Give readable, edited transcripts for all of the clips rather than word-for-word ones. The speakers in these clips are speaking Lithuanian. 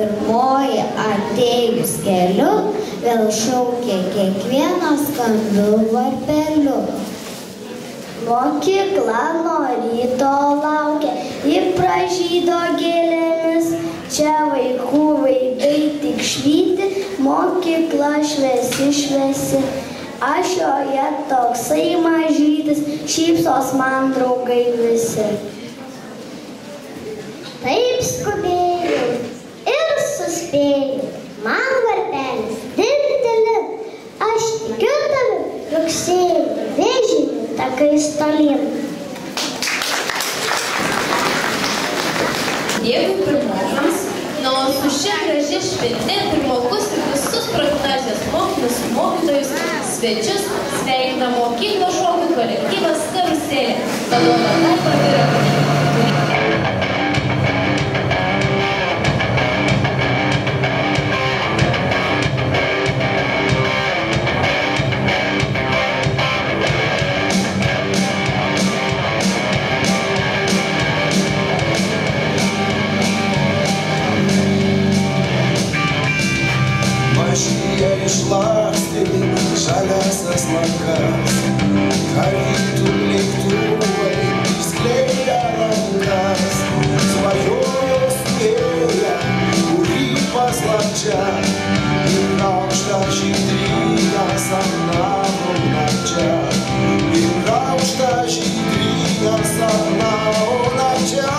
pirmoji atėjus keliu, vėl šaukė kiekvieną skambiu varpeliu. Mokykla nuo ryto laukia, ji pražydo gėlėmis, čia vaikų veidai tik švyti, mokykla šviesi šviesi. Aš joje toksai mažytis, šypsos man draugai visi. Taip skubėjau ir suspėjau, man varpelis didelis, aš tikiu tavim, rugsėjau, vėžinių takais tolyn. Dėkui pirmokams, na o su šia gražia švente pirmokus ir visus progimnazijos mokinius, mokytojus, svečius sveikina mokyklos šokių kolektyvas Karuselė. Vadovą Daiva Vyrakienė. Išlakstė žaliasias lankas, karytų lėktuvai išskleidė rankas, svajojo spėja, kurį paslapčia, ir aukštą žydryną sapnavo nakčia, ir aukštą žydryną sapnavo nakčia.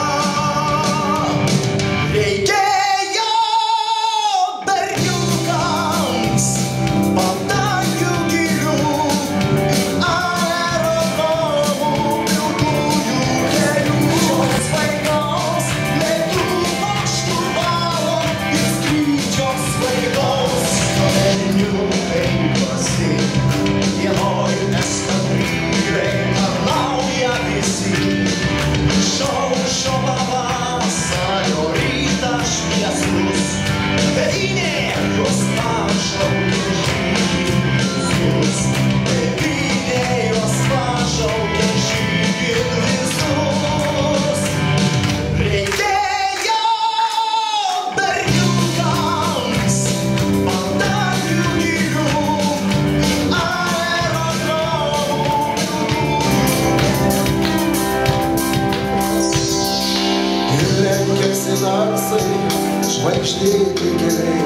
Žvaigždėti keliai,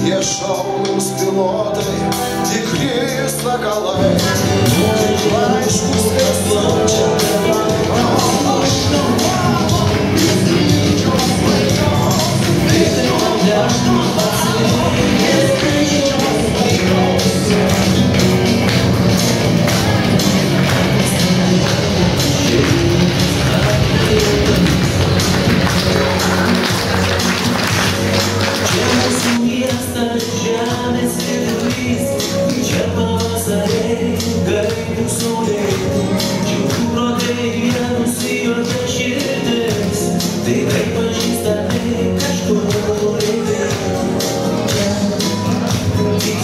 jie šaunūs pilotai, tikri sakalai, laiškus neslaučia, aš namavo, jis ryčios vaikos, vidriom deštų pasirinkti, jis ryčios vaikos. Žemės vidurys, čia pavasariai, gaivių saulėtų, džiaugių rodai nenusijuokia širdis, tai kaip pažįstami kažkur eilė.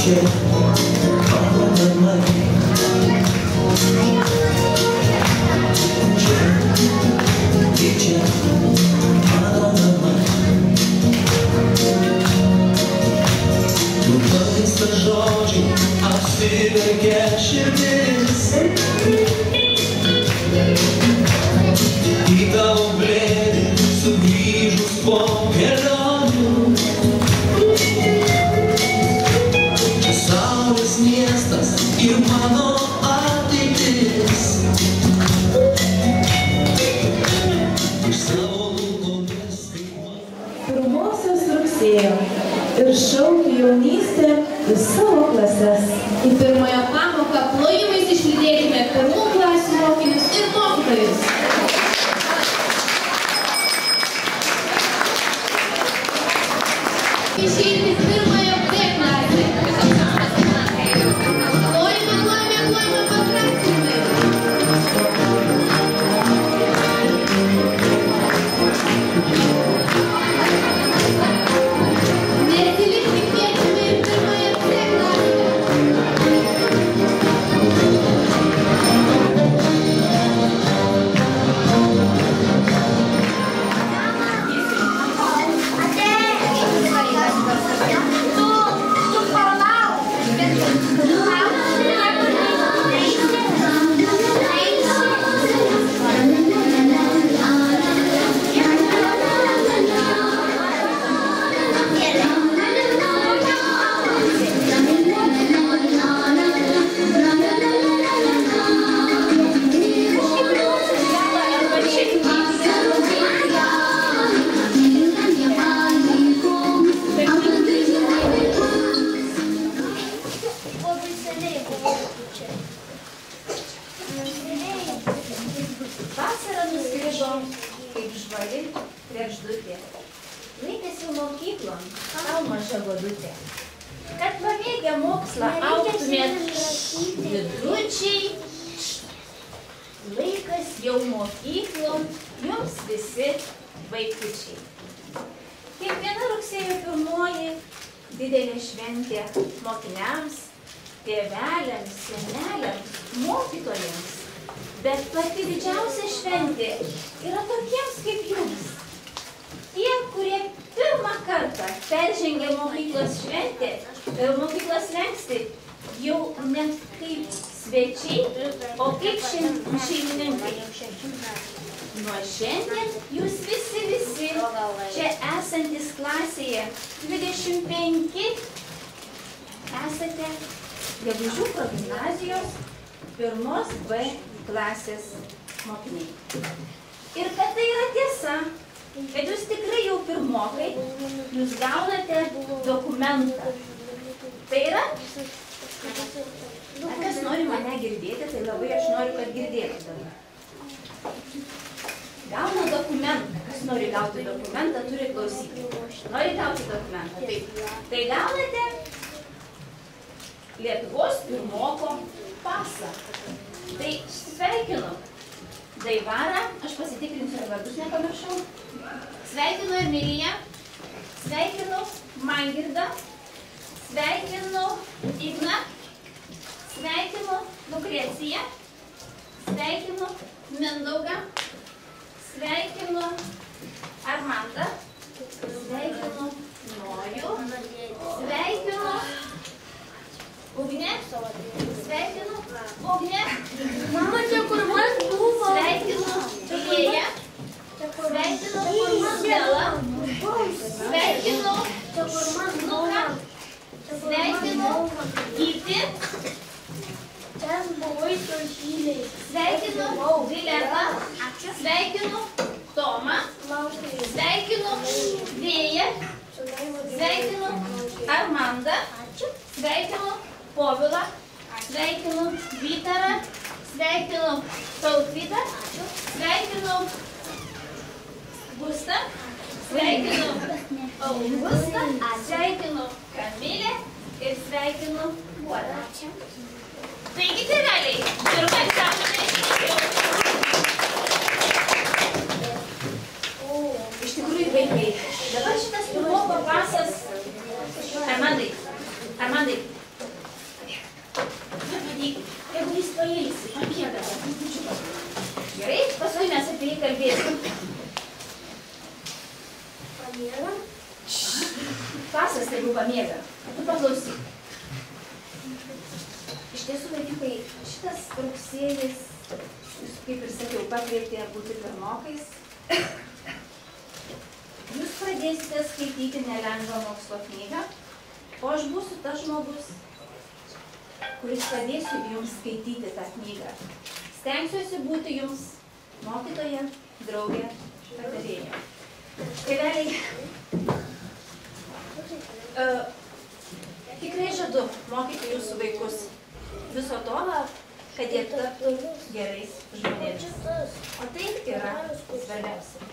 Čia, mano namai. Čia, mano namai. Nupaista žodžiai, apsiverkia širdis, į tavo glėbį sugrįžus po kelionių. Čia saulės miestas ir mano ateitis. Iš savo lūpomis kaip man. Pirmosios rugsėjo ir šaukia jaunystė į savo klases. Į pirmąją pamoką plojimais išlydėkime pirmų klasių mokinius ir mokytojus. Išeiti pirmąją B klasę. Plojime, plojime, plojime pakrasime. Neatsilikti kviečiame į pirmąją C klasę. mokyklon, tau maža godutė, kad pamėgę mokslą augtumėt vidučiai, laikas jau mokyklom, jums visi vaikučiai. Kiekviena rugsėjo 1 didelė šventė mokiniams, tėveliams, seneliams, mokytojams. Bet pati didžiausia šventė yra tokiems kaip jums. Tie, kurie pirmą kartą peržengė mokyklos šventę, mokyklos slenkstį, jau ne kaip svečiai, o kaip šeimininkai. Nuo šiandien jūs visi čia esantis klasėje 25 esate Gegužių progimnazijos 1 B klasės mokiniai. Ir kad tai yra tiesa, kad jūs tikrai jau pirmokai, jūs gaunate dokumentą. Tai yra, kas nori mane girdėti, tai labai aš noriu, kad girdėtų dabar. Gauna dokumentą. Kas nori gauti dokumentą, turi klausyti. Nori gauti dokumentą? Taip. Tai gaunate Lietuvos pirmoko pasą. Tai sveikinu Daivarą, aš pasitikrinsiu, ar vardus nepamiršau. Sveikinu Emiliją, sveikinu Mangirdą, sveikinu Igną, sveikinu Lukreciją, sveikinu Mindaugą, sveikinu Armandą, sveikinu Nojų, sveikinu Ugnę, sveikinu Ugnę, mama, čia kur man buvo, sveikinu Lėją, sveikinu Stelą, sveikinu Luką, sveikinu Gytį, sveikinu Viletą, sveikinu Tomą, sveikinu Vėją, sveikinu Armandą, sveikinu Povilą, sveikinu Vytarą, sveikinu Tautvydą, sveikinu Gustą, sveikinu Augustą, sveikinu Kamilę ir sveikinu Guodą. Taigi, tėveliai, pirmą egzaminą išlaikiau. Iš tikrųjų, vaikai, dabar šitas pirmoko pasas. Armandai. Jeigu jis pailsi, pamiega. Gerai, paskui mes apie jį kalbėsim. Pamiega? Pasas, jeigu pamiega. Tu paklausyk. Iš tiesų, vaikiukai, šitas rugsėjis, jūs, kaip ir sakiau, pakvietė būti pirmokais. Jūs pradėsite skaityti nelengvą mokslo knygą, o aš būsiu tas žmogus, kuris padėsiu jums skaityti tą knygą. Stengsiuosi būti jums mokytoja, draugė, patarėja. Tėveliai, tikrai žadu mokyti jūsų vaikus viso to, kad jie taptų gerais žmonėmis. O tai yra svarbiausia.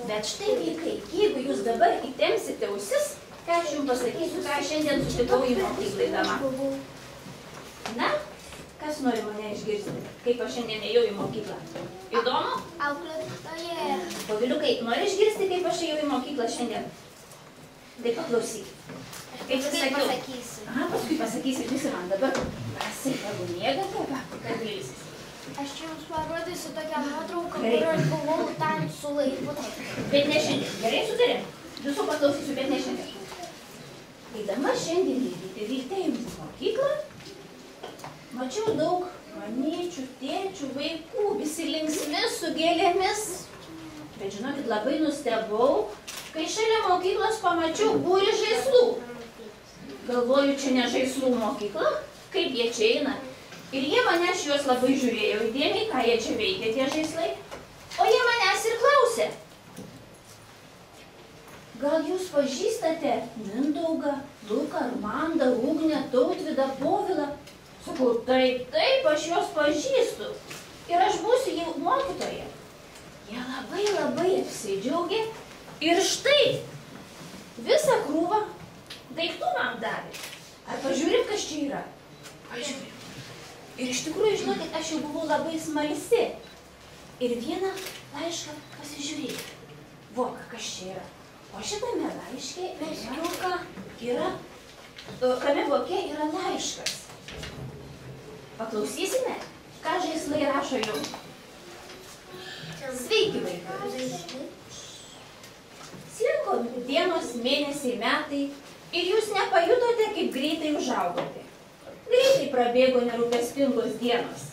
Bet štai, vaikai, jeigu jūs dabar įtempsite ausis, ką aš jums pasakysiu, ką aš šiandien sutikau į mokyklą eidama. Na, kas nori mane išgirsti, kaip aš šiandien ėjau į mokyklą? Įdomu? Auklėtoja. Poviliukai, nori išgirsti, kaip aš ėjau į mokyklą šiandien? Tai paklausyk. Kaip sakiau. Aha, paskui pasakysi, visi man dabar. Pasi, jeigu miegate, kad ilsis. Aš jums parodysiu tokią nuotrauką, kur aš buvau ten su laivu. Bet ne šiandien. Gerai sutarėm? Visų paklausysiu, bet ne šiandien. Eidama šiandien ryte į mokyklą, mačiau daug mamyčių, tėčių, vaikų, visi linksmi su gėlėmis. Bet žinokit, labai nustebau, kai šalia mokyklos pamačiau būrį žaislų. Galvoju, čia ne žaislų mokykla, kaip jie čia eina. Ir jie mane juos labai žiūrėjo įdėmiai, ką jie čia veikia tie žaislai. O jie manęs ir klausė. Gal jūs pažįstate Mindaugą, Luką, Armandą, Ugnę, Tautvydą, Povilą? Sakau, taip, aš juos pažįstu. Ir aš būsiu jų mokytoja. Jie labai apsidžiaugė. Ir štai, aš jau buvau labai smalsi. Ir vieną laišką pasižiūrėjau. Voka, kas čia yra? O šitame laiške kame voke yra laiškas. Paklausysime, ką žaislai rašo jums. Sveiki, vaikai. Slinko dienos, mėnesiai, metai ir jūs nepajutote, kaip greitai užaugote. Greitai prabėgo nerūpestingos dienos.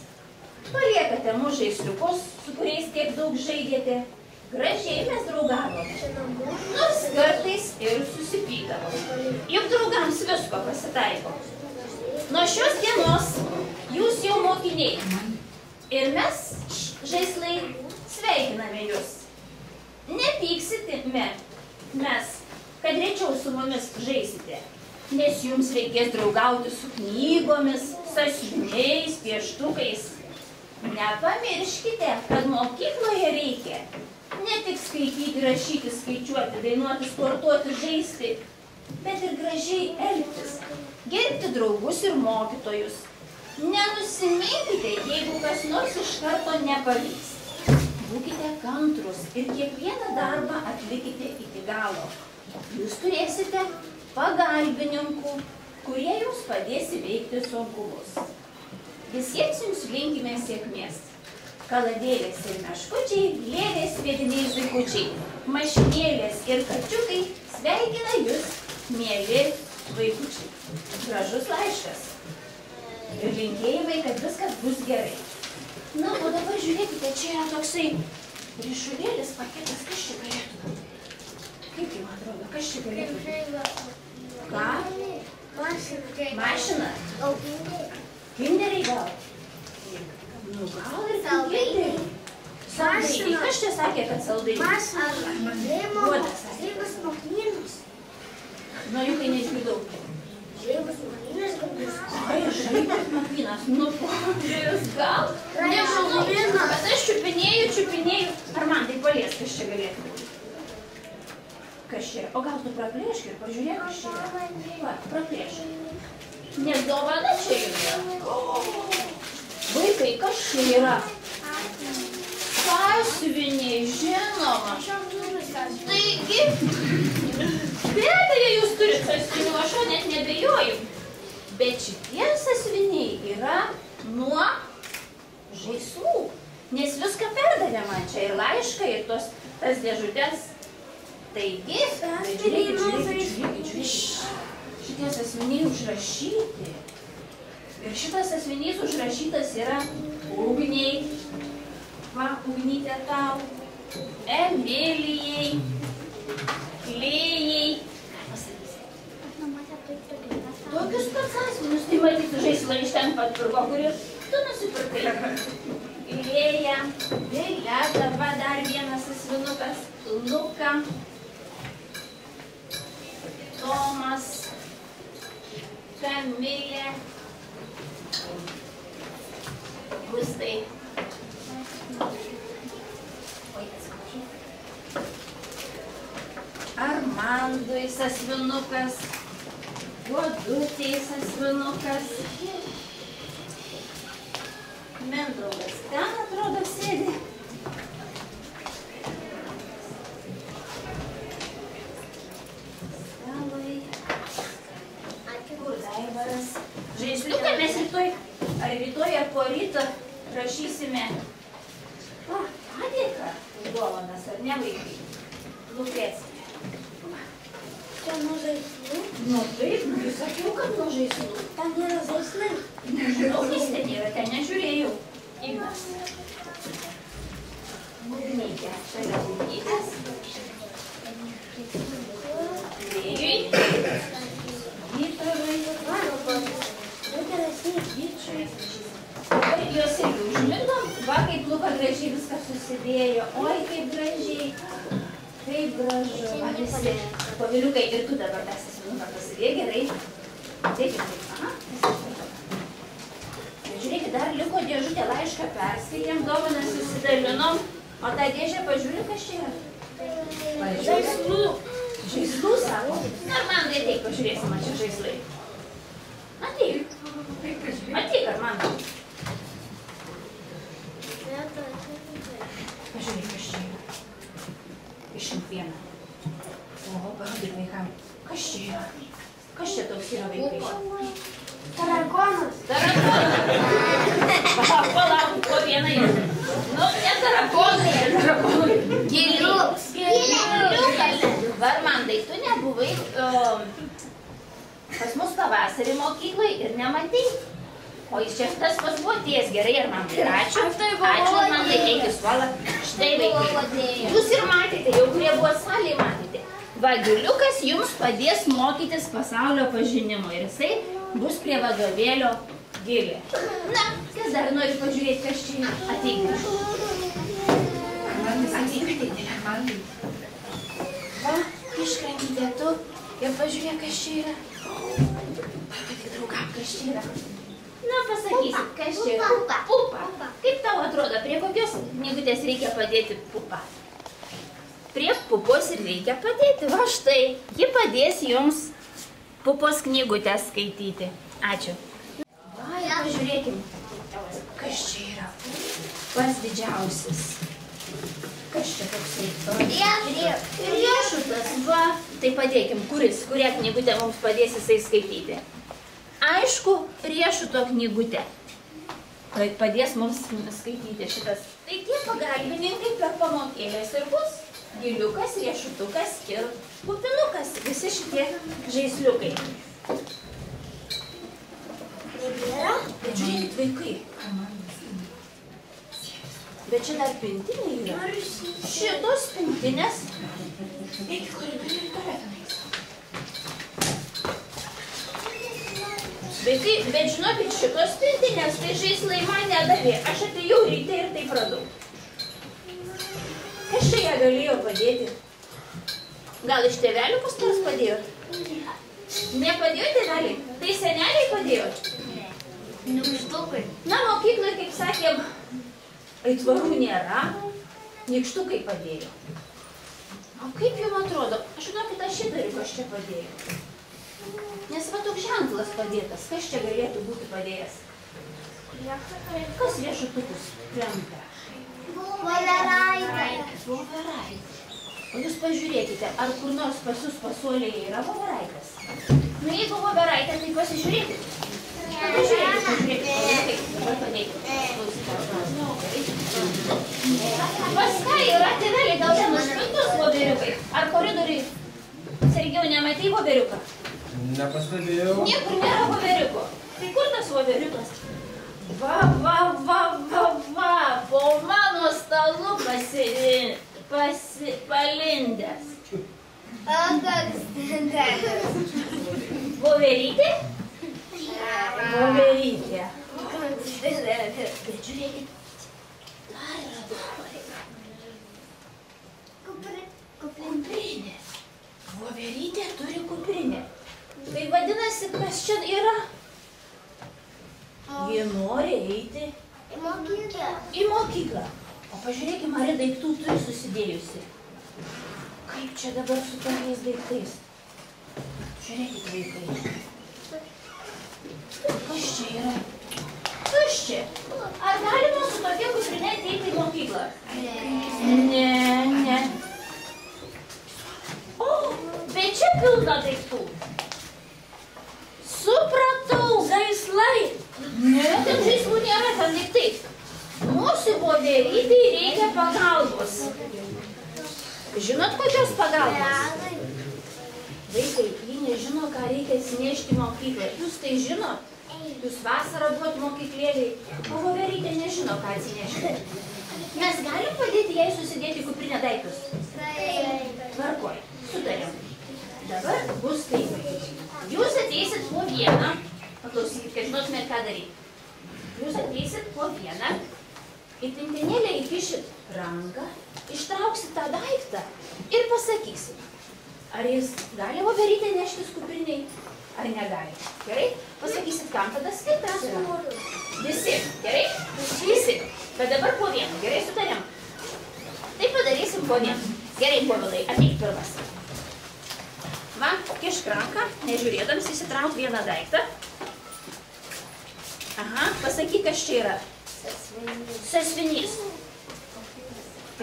Paliekate mus žaisliukus, su kuriais tiek daug žaidėte. Gražiai mes draugavome. Nors kartais ir susipykdavome. Juk draugams visko pasitaiko. Nuo šios dienos jūs jau mokiniai. Ir mes, žaislai, sveikiname jūs. Nepyksitime mes, kad rečiau su mumis žaisite. Nes jums reikės draugauti su knygomis, sąsiuviniais, pieštukais. Nepamirškite, kad mokykloje reikia ne tik skaityti, rašyti, skaičiuoti, dainuoti, sportuoti, žaisti, bet ir gražiai elgtis, gerbti draugus ir mokytojus. Nenusiminkite, jeigu kas nors iš karto nepavyks. Būkite kantrus ir kiekvieną darbą atlikite iki galo. Jūs turėsite pagalbininkų, kurie jums padės įveikti sunkumus. Visiems jums linkime sėkmės. Kaladėlės ir meškučiai, lėlės, sviediniai, zuikučiai, mašinėlės ir kačiukai sveikina jūs, mieli vaikučiai. Gražus laiškas. Ir linkėjimai, kad viskas bus gerai. Na, o dabar žiūrėkite, čia yra toksai ryšulėlis paketas, kas čia galėtų būti? Kaip jums atrodo, kas čia galėtų būti? Ką? Mašina. Kinderiai gal? Nu, gal ir kinderiai. Saldainiai. Kas čia sakė, kad saldainiai? Mašina. Duoda sakė. Žaibas mokynas. Nu, juk kai neišgirdau. Žaibas mokynas galbūt. Ai, žaibas mokynas. Nu, jūs gal? Nežinau, bet aš čiupinėju. Ar man tai palies, kas čia galėtų būti? Kas čia yra? O gal tu praplėšk ir pažiūrėk, kas čia yra? Va, praplėšk. Nes dovana čia yra. Vaikai, kas čia yra? Sąsiuviniai, žinoma. Taigi, be abejo, jūs turite sąsiuvinių, aš net nebejoju. Bet šitie sąsiuviniai yra nuo žaislų. Nes viską perdavė man čia ir laišką, ir tas dėžutės. Taigi, žiūrėkit. Šitie sąsiuviniai užrašyti. Ir šitas sąsiuvinys užrašytas yra Ugniai. Va, Ugnytė tau. Emilijai. Klėjai. Tokius pats sąsiuvinius, tai matyt, žaislą iš ten pat pirko, kurį tu nusipirkai. Klėja. Violeta, va, dar vienas sąsiuvinukas. Luka. Tomas. Kamilė. Gustai. Armandui sąsiuvinukas. Guodutei sąsiuvinukas. Mindaugas ten atrodo sėdi. Žaisliuką mes rytoj ar po ryto rašysime padėką dovanas, ar ne vaikai? Lukrecija. Čia nuo žaislų? Nu taip, jūs sakiau, kad nuo žaislų. Ten yra žaislai. Nežinau, kas ten yra, ten nežiūrėjau. Ignas. Ugnytė. Šalia Ugnytės. Vėjui. Vytarui. Vyčiui. Juos irgi užmigdom. Va, kaip Luka gražiai viską susidėjo. Oi, kaip gražiai. Kaip gražu. Va, visi paviliukai. Ir tu dabar tą sąsiuvinuką pasidėjai gerai. Taip ir taip. Aha. Žiūrėkit, dar liko dėžutė, laišką perskaitėm, dovaną susidalinom. O tą dėžę pažiūrė, kas čia yra? Žaislų. Žaislų, sako? Armandai, ateik, pažiūrėsim, man čia žaislai. Ateik. Ateik, Armandai. Kas čia yra? Kas čia toks yra vaikai? Tarakonas. Tarakonas. Palauk, po vieną yra. Nu, ne tarakonai, tarakonai. Giliukas. Varmandai, tu nebuvai pas mus pavasarį mokyklai ir nematei. O iš čia tas pas buvo ties gerai, Armandai. Ačiū. Ačiū, Armandai, eik į suolą. Štai vaikai. Jūs ir matėte, jau kurie buvo salėje matėte. Vagiliukas jums padės mokytis pasaulio pažinimo ir jisai bus prie vadovėlio Gilė. Na, kas dar nori pažiūrėti, kas čia yra? Ateik. Ateik. Va, iškrankite tu ir pažiūrėk, kas čia yra. Tik draugam, kas čia yra. Na, pasakysit, kas čia yra? Pupa. Kaip tau atrodo, prie kokios knygutės reikia padėti pupą? Prie pupos ir reikia padėti. Va štai, ji padės jums pupos knygutę skaityti. Ačiū. Va, pažiūrėkim, kas čia yra. Pats didžiausias. Kas čia toksai? Riešutas, va. Tai padėkim, kurią knygutę mums padės jisai skaityti. Aišku, riešuto knygutė. Tai padės mums skaityti šitas. Tai tie pagalbininkai per pamokėlės ir bus. Giliukas, riešutukas ir pupinukas. Visi šitie žaisliukai. Bet žiūrėkit, vaikai. Bet čia dar pintinė yra. Šitos pintinės. Eik, koridorių ir tualetą eis. Vaikai, bet žinokit, šitos pintinės, tai žaislai man nedavė. Aš atėjau ryte ir taip radau. Kas čia ją galėjo padėti? Gal iš tėvelių kas nors padėjo? Nepadėjo tėveliai? Tai seneliai padėjo? Nykštukai. Na, mokyklai, kaip sakėm, aitvarų nėra, nykštukai padėjo. O kaip jums atrodo? Aš žinokit, aš įtariu, kas čia padėjo. Nes va toks ženklas padėtas. Kas čia galėtų būti padėjęs? Kas riešutukus kremta? Voveraitė. Voveraitė. O jūs pažiūrėkite, ar kur nors pas jūs pasuolėje yra voveraitės? Nu, jeigu voveraitė, tai pasižiūrėkit. Pažiūrėkit. Dabar padėkit. Pas ką yra tėveliai, gal ten užpintos voveriukai? Ar koridoriai? Sergiau, nematei voveriuką? Nepastebėjau. Niekur nėra voveriuko. Tai kur tas voveriukas? Va, po mano stalu palindęs. O koks ten? Voverytė? Voverytė. Bet žiūrėkit, dar yra kuprinė. Voverytė turi kuprinę. Tai vadinasi, kas čia yra? Jie nori eiti Į mokyklą. į mokyklą. O pažiūrėkime, ar daiktų turi susidėjusi. Kaip čia dabar su tokiais daiktais? Žiūrėkit, vaikai. Kas čia yra? Kas čia? Ar galima su tokia kuprinė ateiti į mokyklą? Ne. O, bet čia pilna daiktų. Supratau, žaislai. Ne, ten žaislų nėra, ten daiktai. Mūsų voverytei reikia pagalbos. Žinot, kokios pagalbos? Vaikai, ji nežino, ką reikia atsinešti į mokyklą. Jūs tai žinot? Jūs vasarą buvot mokyklėliai, o voverytė nežino, ką atsinešti. Mes galim padėti jai susidėti į kuprinę daiktus? Tvarkoj, sutarėm. Dabar bus taip. Jūs ateisit po vieną. Paklausykit, kad žinotumėt, ką daryti. Jūs ateisit po vieną, į pintinėlę įkišit ranką, ištrauksit tą daiktą ir pasakysit, ar jis gali voverytę neštis kupriniai, ar negali. Gerai? Pasakysit, kam tada skirtas yra. Visi, gerai? Visi. Bet dabar po vieną, gerai sutarėm? Tai padarysim po vieną. Gerai, povilai, ateik pirmas. Va, kišk ranką, nežiūrėdams įsitrauk vieną daiktą. Aha, pasakyk, kas čia yra. Sąsvinys.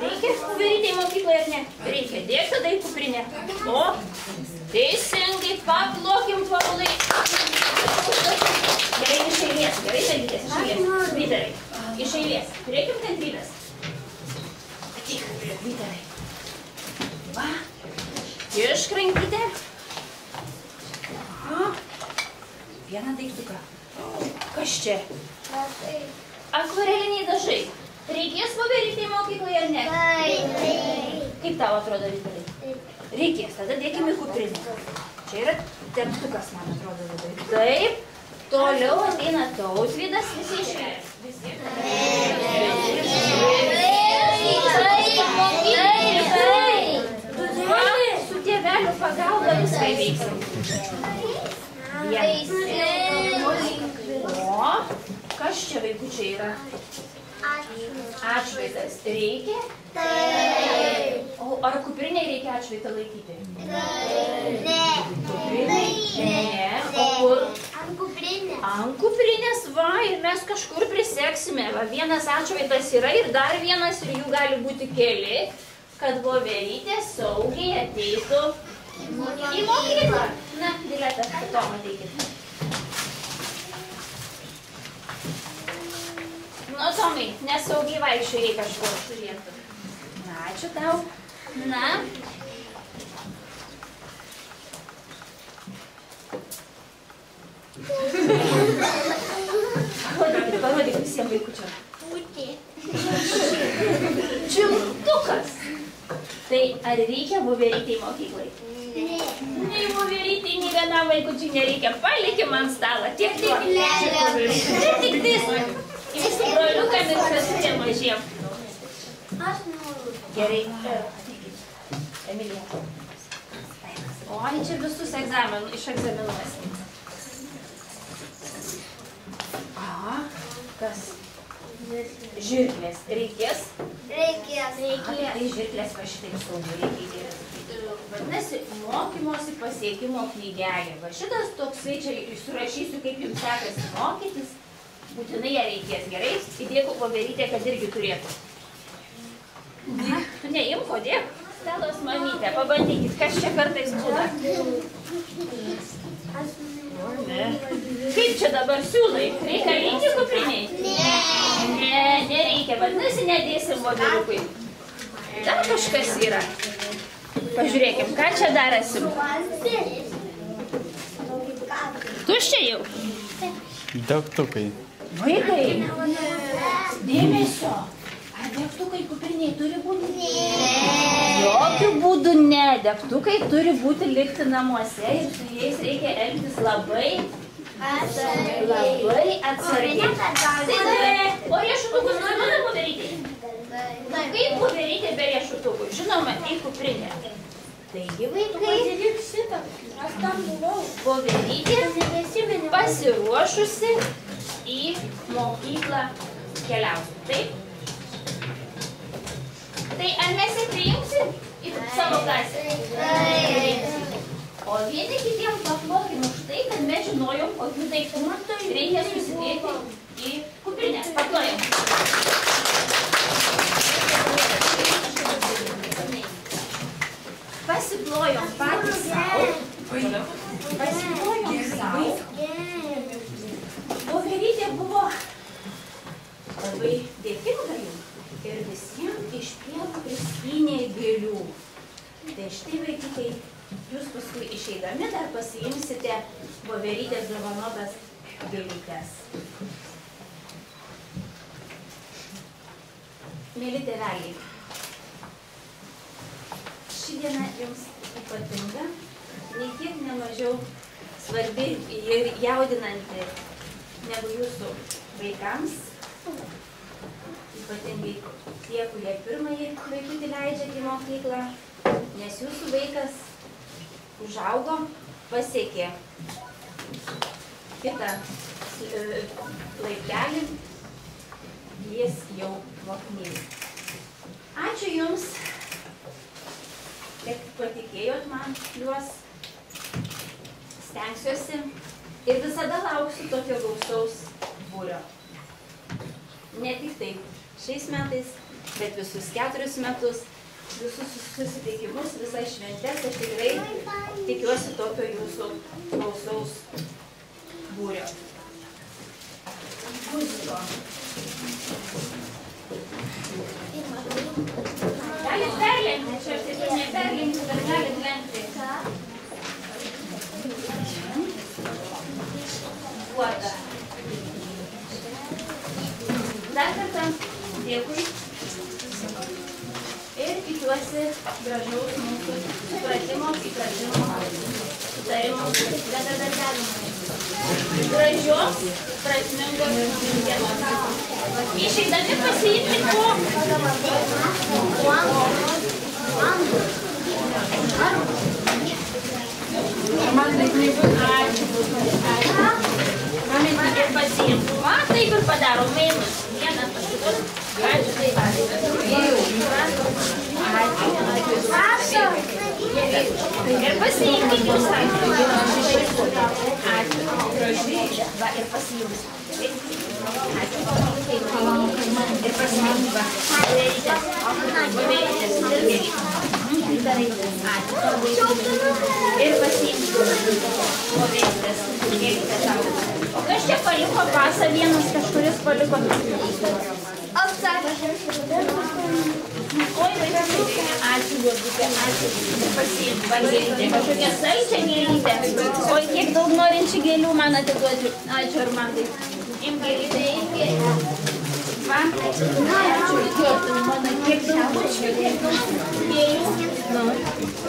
Reikia voverytei mokykloje ar ne? Reikia. Dėk tada į kuprinę. O, Teisingai, paplokim tobulai. Gerai, iš eilės. Gerai, dalytės, iš eilės. Vytarai, iš eilės. Turėkim kantrybės. Ateik, Vytarai. Va. Iškrankite. Vieną daiktuką. Kas čia? Akvareliniai dažai. Reikės padaryti mokykloje ar ne? Kaip tau atrodo, Vytarai? Reikės, tada dėkime kuprinę. Čia yra teptukas, man atrodo, labai. Taip. Toliau ateina Tautvydas, visi išėlės. Visi. Su tėvelių pagalba viską įveiksim. O, kas čia vaikučiai yra? Atšvaitas. Reikia? O ar kupriniai reikia atšvaitą laikyti? Kuprinai? Ne. O kur? Ant kuprinės, va, ir mes kažkur priseksime. Va, vienas atšvaitas yra ir dar vienas, ir jų gali būti keli, kad voverytė saugiai ateitų į mokyklą. Na, Dileta, Tomą teikit. Nu, Tomai, nesaugiai vaikščiai kažkur žiūrėtų. Na, ačiū tau. Na. Parodyk visiems vaikučiam. Čiulptukas. Tai ar reikia voverytei mokyklai? Nei voverytei, nei vienam vaikučiui nereikia. Palikim ant stalą. Tiek tik tais. Ir su broliukam ir sesutėm mažiem. Gerai. Emilija. Oi, čia visus išegzaminuosim. Kas? Žirklės. Reikės? Reikės. Tai žirklės va šitaip saugiai reikia įdėti. Vadinasi, mokymosi pasiekimo knygelė. Va šitas toksai čia surašysiu, kaip jums sekasi mokytis. Būtinai ją reikės, gerai? Įdėk voverytę, kad irgi turėtų. Tu neimk, o dėk. Stelos mamytė, pabandykit, kas čia kartais būna. Kaip čia dabar siūlai? Reikalingi kupriniai? Ne, nereikia, vadinasi, nedėsim voveriukui. Dar kažkas yra. Pažiūrėkim, ką čia dar rasim. Tuščia jau? Degtukai. Vaikai, dėmesio. Ar degtukai kupriniai turi būti? Ne. Jokių būdų ne. Degtukai turi būti likti namuose ir su jais reikia elgtis labai atsargiai. O riešutukus turi voverytei? Kaip voverytė be riešutukų? Žinoma, į kuprinę. Taigi, vaikai, voverytė pasiruošusi į mokyklą keliauti. Taip? Tai ar mes ją priimsim į savo klasę? O vieni kitiem paplokim už tai, kad mes žinojom, kokių daiktų reikia susidėti į kuprinę. Paplojom. Pasiplojom patys savo. Pasiplojom savo. Voverytė buvo labai dėkinga jums ir visiems iš pievų priskynė gėlių. Tai štai, vaikikai, jūs paskui išeidami dar pasiimsite voverytės dovanotas gėlytes. Mėly tėveliai, ši diena jums ypatinga, nei kiek nemažiau svarbi ir jaudinanti negu jūsų vaikams, ypatingai tie, kurie pirmąjį vaikutį leidžiat į mokyklą, nes jūsų vaikas užaugo, pasiekė kitą laiptelį, jis jau mokinys. Ačiū Jums, kad patikėjot man juos, stengsiuosi. Ir visada lauksiu tokio gausaus būrio. Ne tik taip šiais metais, bet visus 4 metus. visus susitikimus, visas šventes. Aš tikrai tikiuosi tokio jūsų gausaus būrio. Muziko. Galit perlenkti, čia aš taip neperlenkti, bet galit lenkti. Guoda. Dar kartą dėkui. Ir tikiuosi gražaus mūsų supratimo, įpratimo, sutarimo, bendradarbiavimo. Gražios, prasmingos dienos. Išeidami pasiimti po. Man taip nebūtų. Ačiū. Man ir pasiimti. Va, taip ir padarom. Mainus. Vieną pasiimti. Ačiū, tai ačiū. Ir pasiimkit jūs ačiū. Ačiū. Va, ir pasiimkit. Ačiū. Ir pasiimkit. Ir pasiimkit. O kas čia paliko pasą vienas, kažkuris paliko? Oi, ačiū, Jurgutė, ačiū. Pasiimk, valgykite. Kažkokia salčia gėlytė. Oi, kiek daug norinčių gėlių man atiduoti. Ačiū, Armandai. Imk gėlytę, imk gėlytę. Va, ačiū, Jurgutė, mano kiek daug gėlių. Nu,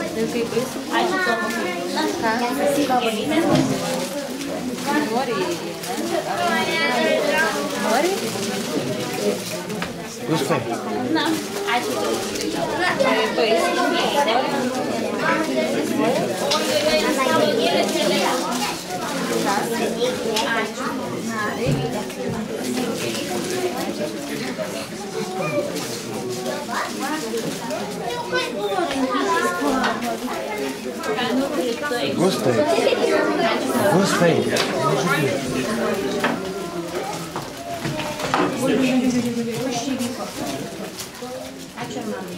ir kaip jis. Ačiū, Tomo. Na, ką? Pasiimk gėlytę. Nori, ne? Nori? Gustai. Na, ačiū. Gustai. Gustai. Ačiū, Armandai.